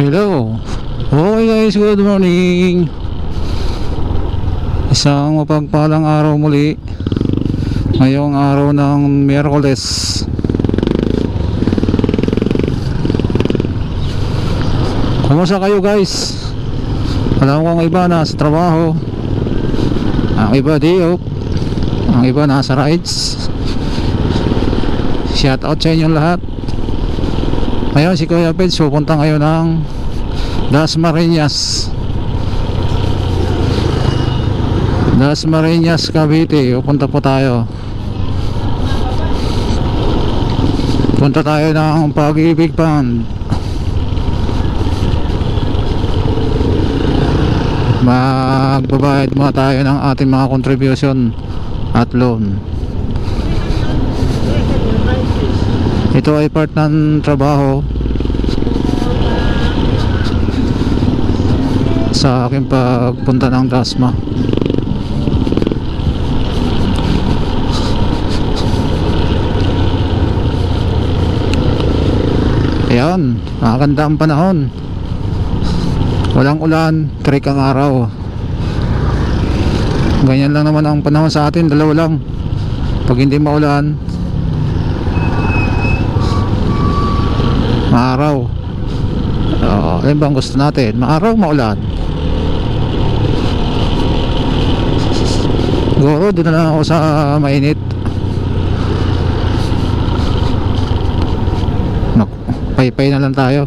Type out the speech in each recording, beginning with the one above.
Hello. Okay guys, good morning. Isang mapagpalang araw muli. Ngayong araw ng Miyerkules. Kumusta kayo guys? Alam ko ang iba nasa trabaho, ang iba day off, ang iba nasa rides. Shout out sa inyong lahat. Ngayon si Kuya Peds pupunta ngayon ng Dasmariñas, Cavite. Pupunta po tayo. Punta tayo ng Pag-ibig Fund. Magbabayad muna tayo ng ating mga contribution at loan. Ito ay part ng trabaho sa aking pagpunta ng Dasma. Ayan, maganda ang panahon. Walang ulan, trik ang araw. Ganyan lang naman ang panahon sa atin, dalawa lang. Pag hindi maulan, maaraw. Ano bang gusto natin? Maaraw, maulan. Siguro doon na lang ako sa mainit. Pay-pay na lang tayo.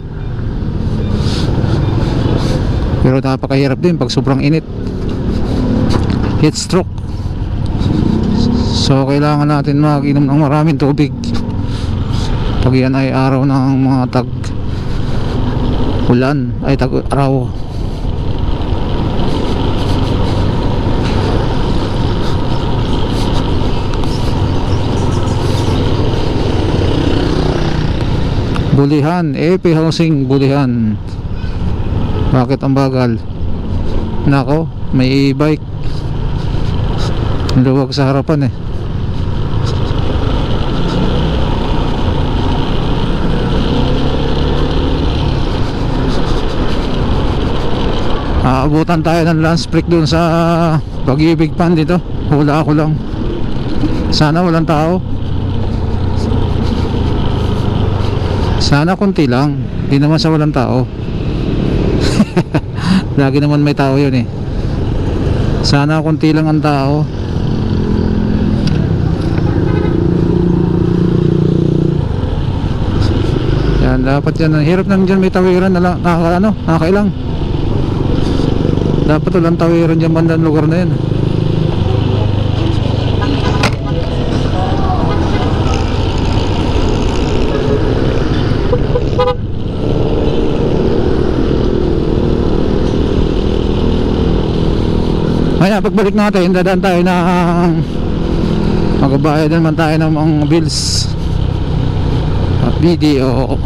Pero napakahirap din pag sobrang init. Heat stroke. So kailangan natin mag-inom ng maraming tubig pag yan ay araw ng mga tag-ulan, ay tag-araw. Bulihan, AP Housing Bulihan. Bakit ang bagal? Nako, may e-bike. Luwag sa harapan eh. Aabutan tayo ng lunch break dun sa Pag-ibig Fund dito. Hula ako lang. Sana walang tao. Sana konti lang. Di naman sa walang tao. Lagi naman may tao yun eh. Sana konti lang ang tao. Yan, dapat yan. Hirap nang dyan may tawiran na lang. Nakakailang. Dapat walang tawiran dyan bandang lugar na yan. Kaya pagbalik natin, dadaan tayo na magbabayad naman tayo ng mga bills at video.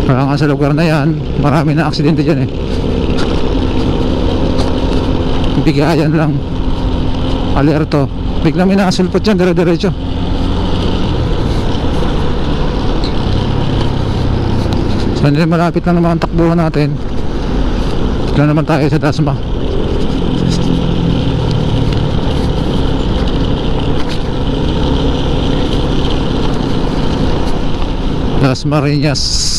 Parang nga sa lugar na yan, marami na aksidente dyan eh. Bigayan lang, alerto. Biglang may nakasulpot dyan, dire-diretso. So hindi malapit lang naman ang takbuhan natin. Biglang naman tayo sa Dasma. Dasmariñas.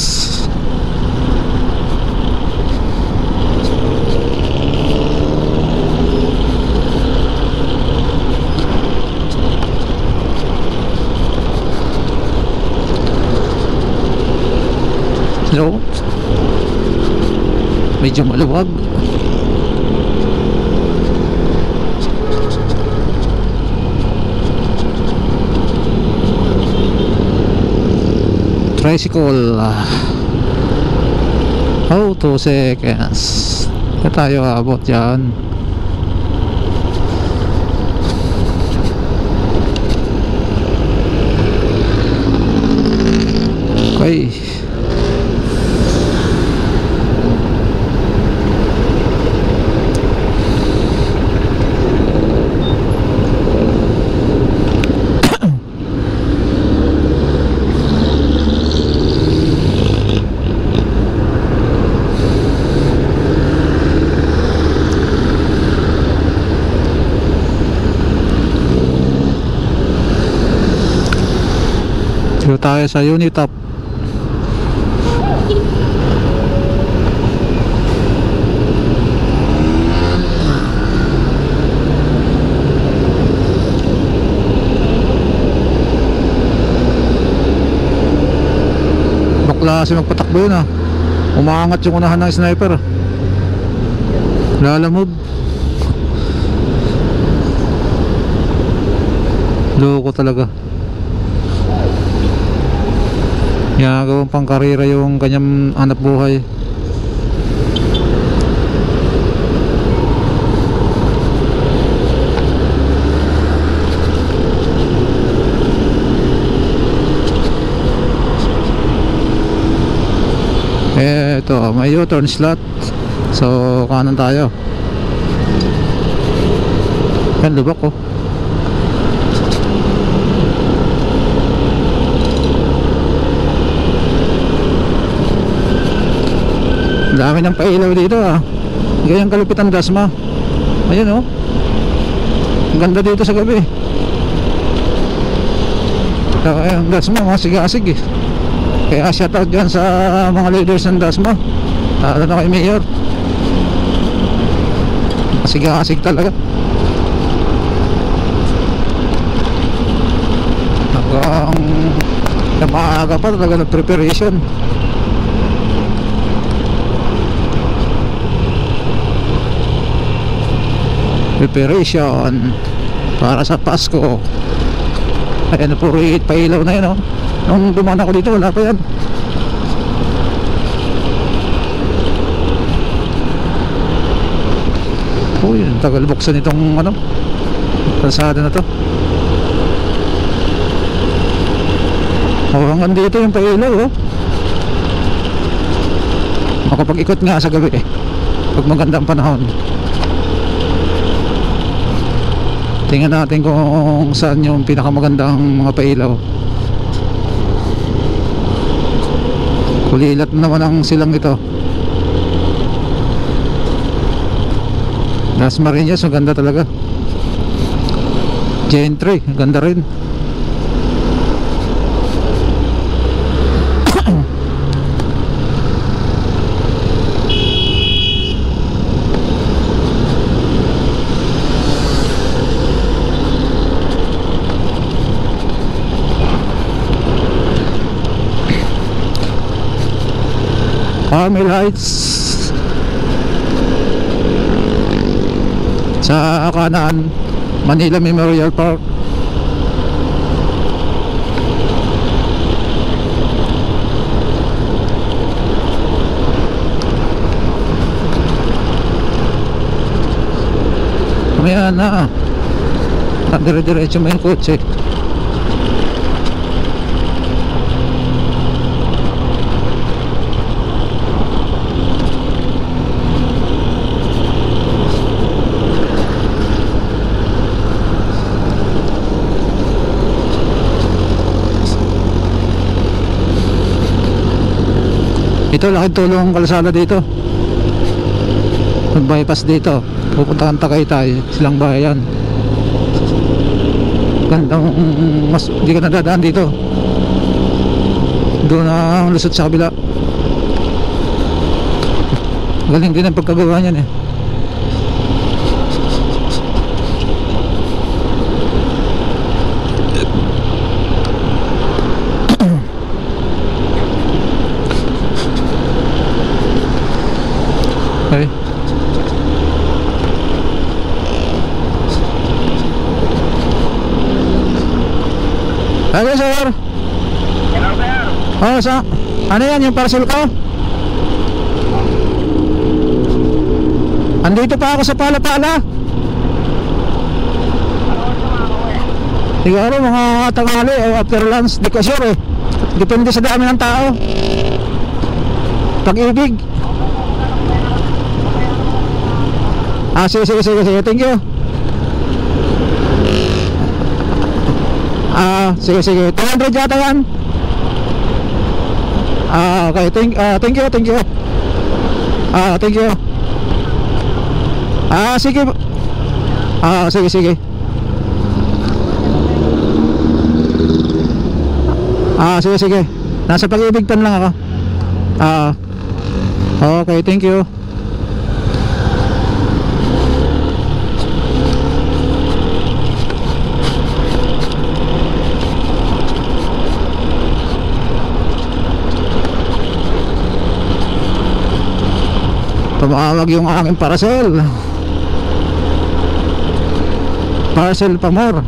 So, medyo maluwag. Tricycle. 2 seconds. Kaya tayo abot dyan. Okay. tayo sa Unitop. Bakla kasi magpatakbo yun ah. Umaangat yung unahan ng sniper. Lalamove. Loko talaga. Ginagawang pang karera yung kanyang hanap buhay. Ito, may U-turn slot. So, kanan tayo. Yan, lubak ko. Dami ng pailaw dito ah. Ganyang kalupit ang Dasma. Ayun oh. Ang ganda dito sa gabi. Ang Dasma, mga sigasig eh. Kaya shoutout dyan sa mga leaders ng Dasma. Lalo na kay Mayor. Sigasig talaga. Hanggang maaga pa talaga ng preparation. Preparation para sa Pasko. Ayan na, puro pailaw na yun oh. Nung dumaan ako dito wala pa yan. Uy, tagal buksan itong ano, kalsada na to. Hanggang dito yung pailaw oh. Makapag-ikot nga sa gabi eh, pag magandang panahon. Tingnan natin kung saan yung pinakamagandang mga pailaw. Kulilat naman ang silang ito. Las Marinas, ang ganda talaga. Gentry, ang ganda rin. May lights sa kanan, Manila Memorial Park. Mamaya na dire-diretso mo yung kotse. Ito, laking tulong ang kalsada dito. Mag-bypass dito, pupuntahan Tagaytay, Silang Bayan. Gandang, mas hindi ka nadadaan dito. Doon na lusot sa kabila. Galing din ang pagkagawa niyan eh. Okay. Hello sir. Hello sir. Oh, ano yan yung parcel ko? Andito pa ako sa Pala-Pala. Siguro mga tanghali o after lunch, di ko sure eh. Depende sa dami ng tao. Pag-ibig. Sige, thank you. Sige, 200 yata yan. Okay, thank you. Thank you. Sige. Sige, sige. Nasa Pag-ibig Tan lang ako. Okay, thank you. Tumawag yung aking parcel Pamor.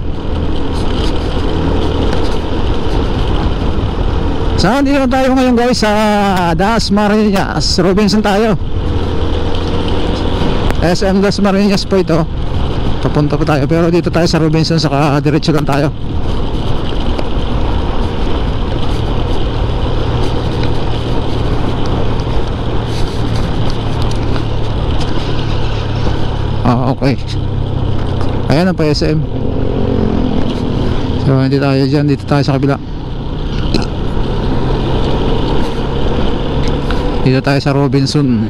Saan dito tayo ngayon guys? Sa Dasmariñas, Robinson tayo. SM Dasmariñas po ito. Papunta pa tayo, pero dito tayo sa Robinson, saka diretso lang tayo. Okay. Ayan ang pa SM. So hindi tayo dyan, dito tayo sa kabila. Dito tayo sa Robinson.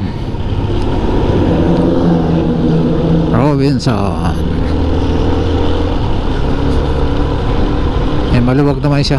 Maluwag naman siya.